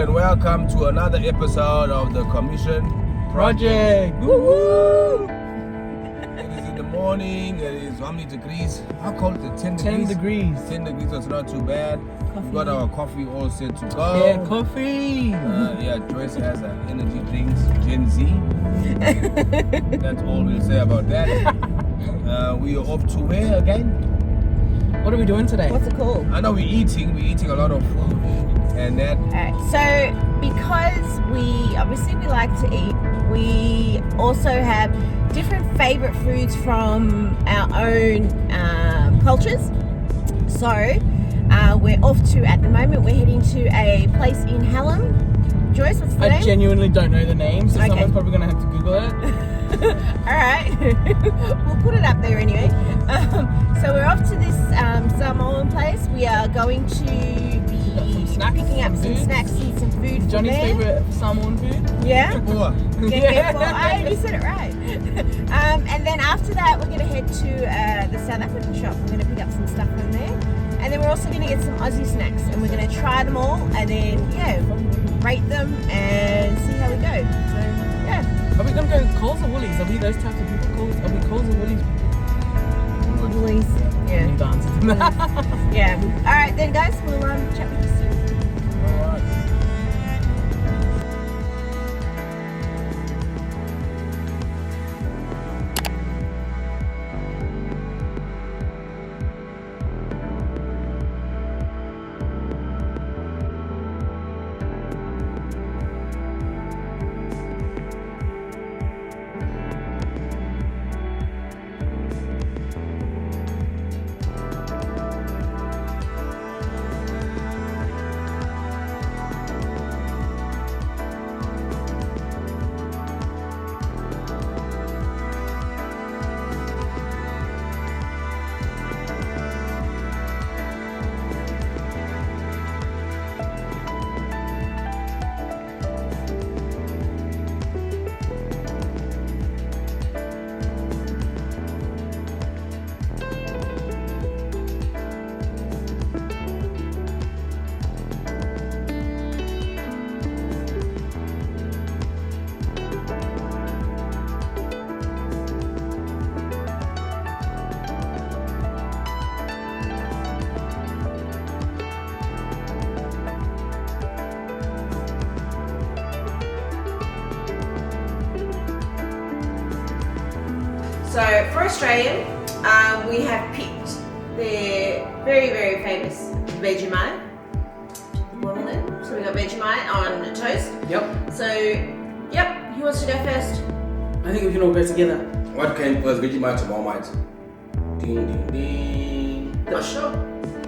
and welcome to another episode of the Commission Project. Woo-woo! It is in the morning, it is how many degrees? How cold is it? 10 degrees? 10 degrees. 10 degrees, so it's not too bad. Coffee. We've got our coffee all set to go. Yeah, coffee. Joyce has her energy drinks, Gen Z. That's all we'll say about that. We are off to where again? What are we doing today? What's it called? I know we're eating a lot of food and that. Alright, so because we like to eat, we also have different favorite foods from our own cultures. So we're off to, at the moment, we're heading to a place in Hallam. Joyce, what's the name? I genuinely don't know the name, so Okay. someone's probably going to have to Google it. Alright, we'll put it up there anyway. So we're off to this Samoan place. We are going to be picking up some snacks and some food. Johnny's from there. favourite Samoan food? Yeah? Boa. I you said it right. And then after that, we're going to head to the South African shop. We're going to pick up some stuff from there. And then we're also going to get some Aussie snacks. And we're going to try them all and then, rate them and see how we go. So, yeah. Are we going to go Coles or Woolies? Are we those types of people? Are we Coles or Woolies? Woolies. Yeah. Need to answer to that. Yeah. All right, then, guys. We'll chat with you soon. Alright. So for Australian, we have picked their very, very famous Vegemite model there. So we got Vegemite on toast. Yep. So, who wants to go first? I think we can all go together. What came first, Vegemite or Marmite? Ding, ding, ding. Not sure.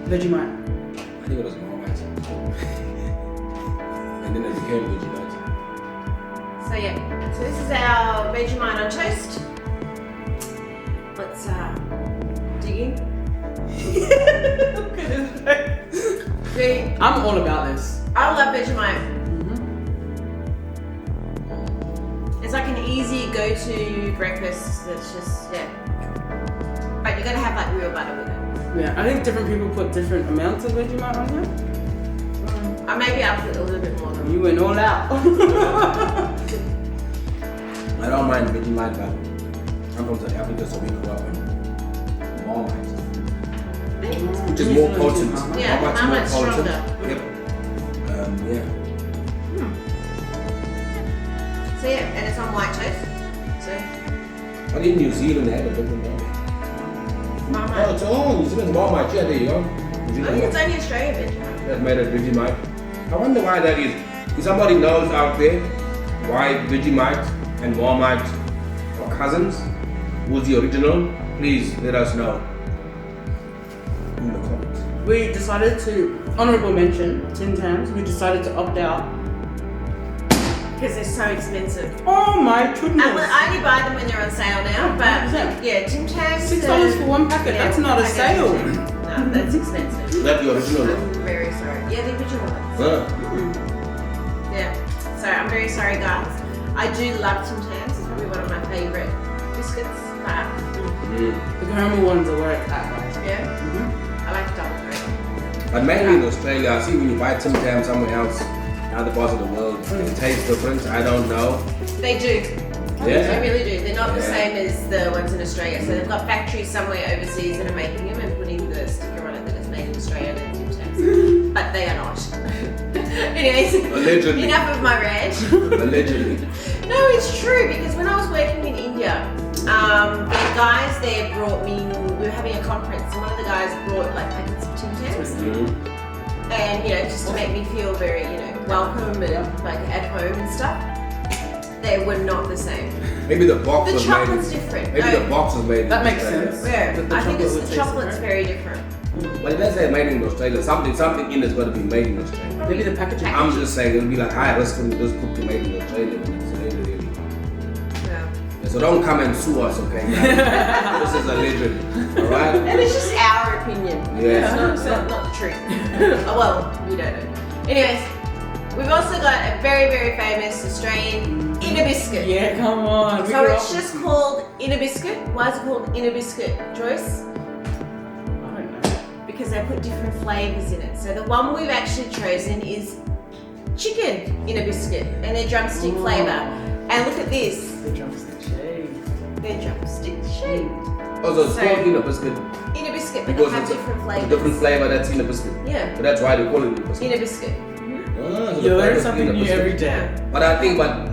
Vegemite. I think it was Marmite. And then it became Vegemite. So so this is our Vegemite on toast. Let's dig in. See, I'm all about this. I love Vegemite. It's like an easy go-to breakfast. That's just but you gotta have like real butter with it. Yeah, I think different people put different amounts of Vegemite on here. Maybe I'll put a little bit more than You went all out. I don't mind Vegemite, but I'm from South Africa, so we grew up on Marmite, which is more potent. Yeah, Marmite's stronger. Yep. So and it's on white toast. So But in New Zealand, they have a different name. Marmite. New Zealand's Marmite. Yeah, there you go. New I Zealand think it's only Australian Vegemite. that's made of Vegemite. I wonder why that is. If somebody knows out there why Vegemite and Marmite are cousins, who's the original, please let us know in the comments. We decided to, honourable mention, Tim Tams, we decided to opt out. Because they're so expensive. Oh my goodness. I only buy them when they're on sale now, but 100%. Tim Tams. $6 for one packet, that's not a sale. No, that's expensive. Is that the original? I'm very sorry. Yeah, the original ones. Yeah. So I'm very sorry, guys. I do love Tim Tams. It's probably one of my favourite biscuits. But The caramel ones are where it's at, guys. yeah, I like double cream. But mainly in Australia, I see when you buy Tim Tam somewhere else, other parts of the world, they taste different. I don't know. They do. Yeah. They really do. They're not the Yeah. same as the ones in Australia. So they've got factories somewhere overseas that are making them and putting the sticker on it that it's made in Australia and Tim Tams. But they are not. Anyways, Allegedly. enough of my rant. Allegedly. No, it's true because when I was working in India, the guys there brought me. We were having a conference, and one of the guys brought like packets of Tim Tams, and just to make me feel very welcome and like at home and stuff. They were not the same. Maybe the box The was chocolate's made. different. Maybe No. the box was made. That in makes Australia. sense. Yeah, The I think chocolate it's would the taste chocolate's different. very different. But it does say made in Australia. Something in it's got to be made in Australia. Maybe the packaging. I'm just saying it'll be like high risk when you just cook to made in Australia. When it's really. Yeah. Yeah, so don't come and sue us, okay? This is a legend, alright? And it's just our opinion. Yes. It's not the truth. Oh, well, we don't know. Anyways, we've also got a very, very famous Australian inner biscuit. Yeah, come on. We So grew it's up- just called inner biscuit. Why is it called inner biscuit, Joyce? I don't know. Because they put different flavors in it. So the one we've actually chosen is chicken inner biscuit and their drumstick Oh. flavor. And look at this. The drumstick shade. They're drumstick shaped. Also, it's So- called in a biscuit Inner biscuit, but they because have it's different a flavors. different flavor that's in a biscuit. Yeah, So that's why they call it in a biscuit. inner biscuit. Ah, so the You learn flavor's something in a new biscuit. every day. But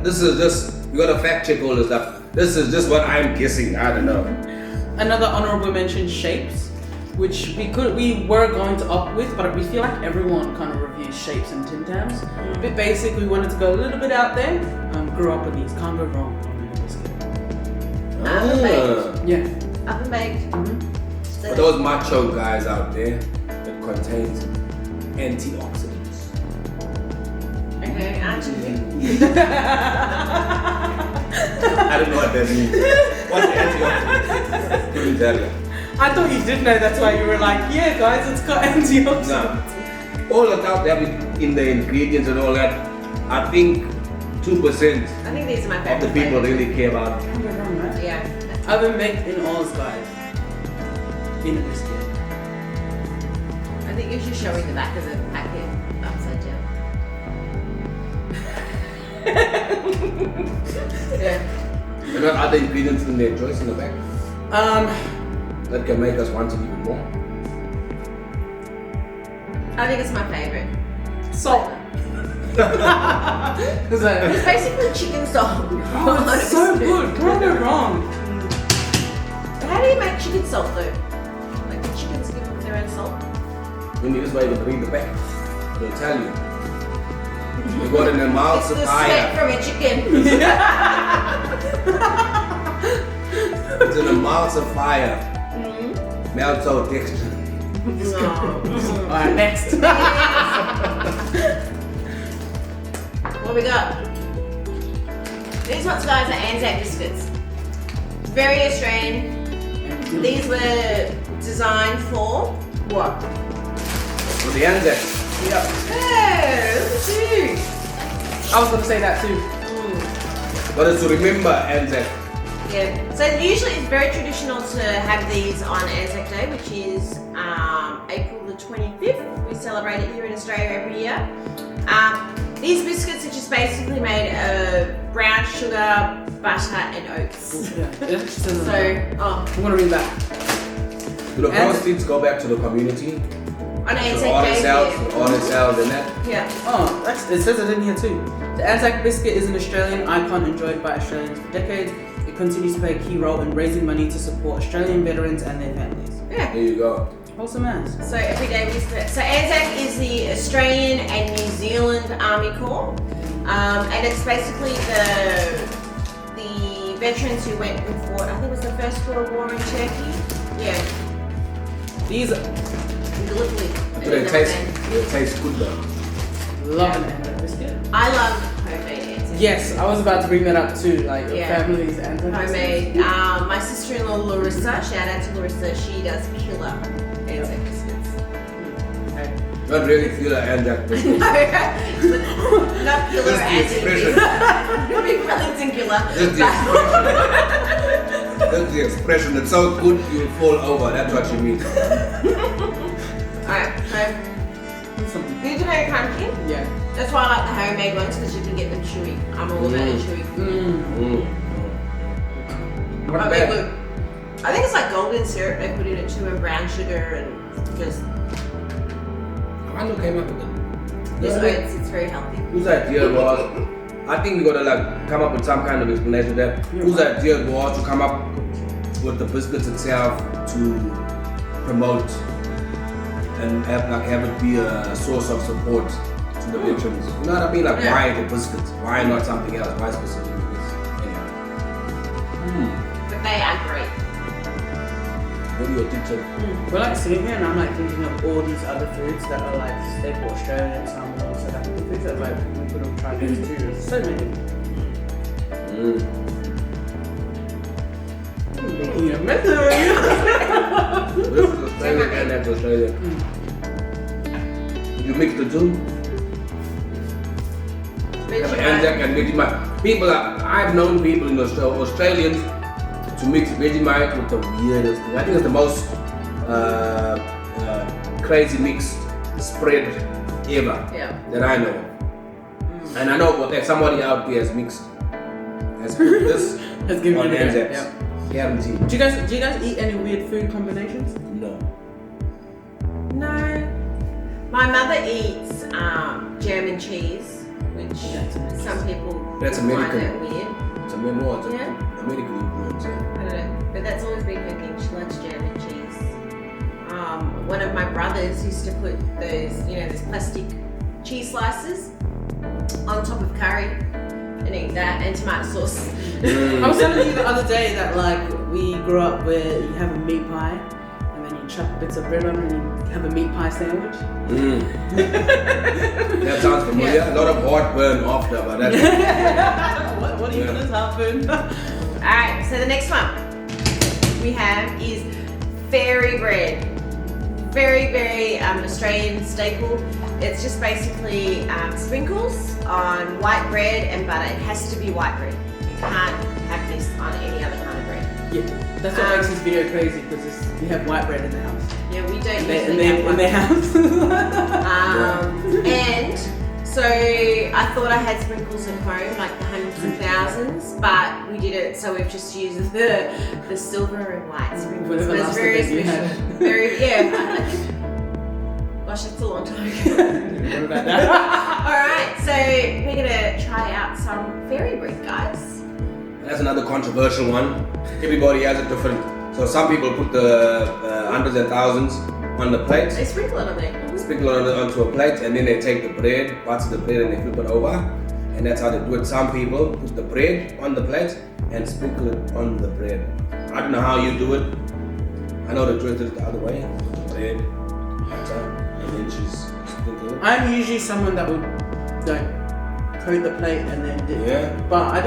this is just, you gotta fact check all this stuff. This is just what I'm guessing, I don't know. Another honorable mention, shapes, which we were going to up with, but we feel like everyone kind of reviews shapes and Tim Tams. A bit basic, we wanted to go a little bit out there. Grew up with these, can't go wrong on the biscuit. Yeah. Up and baked. So For those macho guys out there, it contains antioxidants. okay, aren't you? I don't know what that means. What's antioxidants? Couldn't tell you. I thought you did know, that's why you were like, yeah guys, it's got antioxidants. Nah. All that's out there in the ingredients and all that, I think 2% I think these are my of favorite. the people flavors. really care about. Can't go wrong, right? Yeah. Oven baked in Oz, guys. In a biscuit. I think you should show me the back of the packet upside down. Yeah. And what other ingredients in their choice in the back that can make us want it even more? I think it's my favorite. Salt. Is that? It's basically chicken salt. Oh, it's so good. Can't go wrong. How do you make chicken salt though? Like the chickens give them their own salt? When you just wait to read the back, they'll tell you. You got an It's the sweat emulsifier. from a chicken. It's an emulsifier. Melto texture. Alright, next. What we got? These ones, guys, are Anzac biscuits. Very Australian. These were designed for what? For the Anzacs. Yep. Hey, look at you. I was gonna say that too. But it's to remember Anzac. Yeah. So usually it's very traditional to have these on Anzac Day, which is April the 25th. We celebrate it here in Australia every year. These biscuits are just basically made of brown sugar, butter, and oats. Yeah. So, I'm gonna read that. Do the proceeds go back to the community? on To Anzac all the Day. cells, all the cells and that? Yeah. Oh, it says it in here too. The Anzac biscuit is an Australian icon enjoyed by Australians for decades. It continues to play a key role in raising money to support Australian veterans and their families. Yeah. There you go. Wholesome ass. So every day we spend. So Anzac is the Australian and New Zealand Army Corps, and it's basically the veterans who went and fought. I think it was the First World War in Turkey. Yeah, These in Gallipoli. But it tastes good though. love an Anzac biscuit. I love homemade Anzac. Yes, I was about to bring that up too. Like your Yeah. family's Anzac biscuits. Homemade. My sister-in-law Larissa, shout out to Larissa. She does killer Anzac biscuits. Not really feel an Anzac biscuit. No, not killer Just the Anzac expression. biscuits. Big Wellington killer. Just the expression. That's the expression. It's so good you'll fall over. That's what you mean. Alright, so Something. you do know country? Yeah. That's why I like the homemade ones because you can get them chewy. I'm all about the chewy food. What But they about look. I think it's like golden syrup they put in it too, and brown sugar, and just I know came up with it. it's very healthy. Whose idea was? I think we gotta like come up with some kind of explanation there. Whose idea was to come up with the biscuits itself to promote and have it be a source of support to the veterans. You know what I mean? Like why the biscuits? Why not something else? Why specifically this? Anyway. But they are great. What do you think? We're like sitting here and I'm like thinking of all these other foods that are like staple Australian, Samoa, South African foods that like we could have tried these too. There's so many. Yeah, This is Australia and that's Australia. You mix the two? Anzac and Vegemite. I've known people in Australians to mix Vegemite with the weirdest thing. I think it's the most crazy mixed spread ever that I know. And I know that somebody out there has put this Has given on you the Anzacs. yeah. Guaranteed. Do you guys eat any weird food combinations? No. No. My mother eats German cheese, which some people That's find American. that weird. It's a memoir. It's Yeah. American influence. I don't know, but that's always been her thing. She likes German cheese. One of my brothers used to put those plastic cheese slices on top of curry and eat that and tomato sauce. I was telling you the other day that like we grew up where you have a meat pie and then you chuck bits of bread on and you have a meat pie sandwich. That sounds familiar. A lot of heartburn after, but that's What do you think has happened? Alright, so the next one we have is fairy bread. Very, very Australian staple. It's just basically sprinkles on white bread and butter. It has to be white bread. You can't have this on any other kind of bread. Yeah, that's what makes this video crazy because we have white bread in the house. Yeah, we don't In usually have in white their bread. house. And so I thought I had sprinkles at home, like the hundreds and thousands, but we didn't. So we've just used the silver and white sprinkles. Whatever But it's last very thing you special. had. Very Gosh, that's a long time ago. What about that? Alright, so we're gonna try out some fairy bread, guys. That's another controversial one. Everybody has a different. So some people put the hundreds and thousands on the plate, They sprinkle it on there. sprinkle it onto a plate, and then they take the bread, parts of the bread, and they flip it over. And that's how they do it. Some people put the bread on the plate and sprinkle it on the bread. I don't know how you do it. I know the truth is the other way. Bread, butter, and then she's sprinkle it. I'm usually someone that would like coat the plate and then dip. Yeah. But I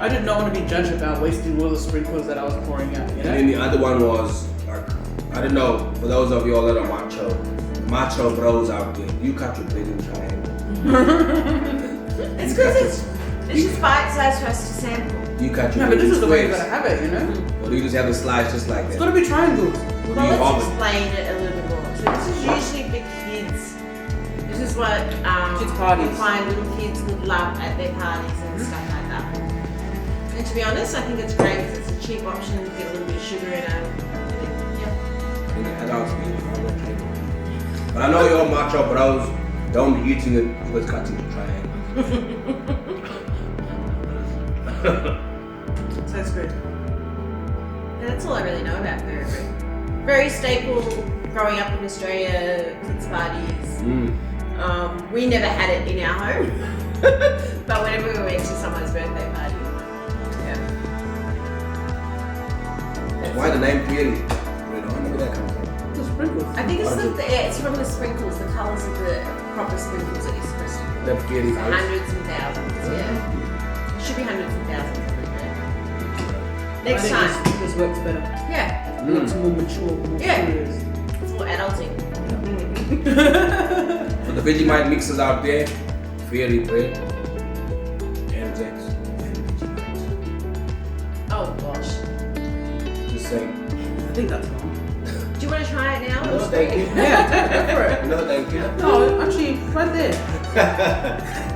did not want to be judged about wasting all the sprinkles that I was pouring out. You know. And then the other one was like, I don't know, for those of you all that are macho bros out there, you cut your bread in triangle. It's because it's just bite-sized for us to sample. You cut your No, but bread this in is the way you squares. gotta have it, you know. Or do you just have the slice just like It's that? gotta be triangles. Or do Well, you let's halve it? explain it a little bit more. So this is usually the kids. This is what Kids' parties. you find little kids would love at their parties and stuff like that. And to be honest, I think it's great because it's a cheap option. You get a little bit of sugar in it. Yeah. And the adults eat it on the table. But I know your macho bros don't be eating it with cutting the triangle. So it's good. And that's all I really know about fairy bread. Very staple growing up in Australia, kids' parties. We never had it in our home. But whenever we went to someone's birthday party, yeah. Why the name Fairy? Where that comes from? The sprinkles. I think it's from the sprinkles, the colours of the proper sprinkles that you're supposed to That Fairy use. house. Hundreds and thousands, yeah. It should be hundreds and thousands. Next I time. think this works better. Yeah, It looks more mature, more Yeah. serious. it's more adulting. For the Vegemite mixers out there, Fairy bread, Anzacs, and Vegemite. Oh gosh. Just saying. I think that's wrong. Do you want to try it now? No, thank you. Yeah, go for it. No, thank you. No, actually, right there.